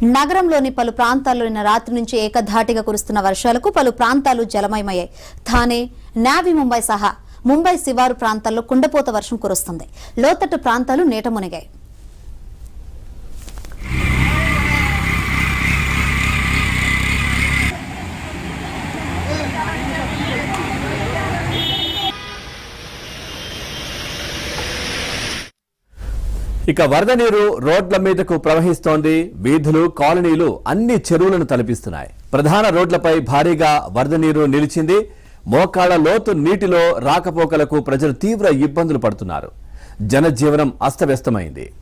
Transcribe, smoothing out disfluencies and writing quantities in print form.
నగరంలోని పలు ప్రాంతాల్లో నిన్న రాత్రి నుంచి ఏకధాటిగా కురుస్తున్న వర్షాలకు పలు ప్రాంతాలు జలమయమయ్యాయి. థానే, నావీ ముంబై సహా ముంబై శివారు ప్రాంతాల్లో కుండపోత వర్షం కురుస్తుంది. లోతట్టు ప్రాంతాలు నీట మునిగాయి. ఇక వరద నీరు రోడ్ల మీదకు ప్రవహిస్తోంది. వీధులు, కాలనీలు అన్ని చెరువులను తలపిస్తున్నాయి. ప్రధాన రోడ్లపై భారీగా వరద నీరు నిలిచింది. మోకాళ్ల లోతు నీటిలో రాకపోకలకు ప్రజలు తీవ్ర ఇబ్బందులు పడుతున్నారు. జనజీవనం అస్తవ్యస్తమైంది.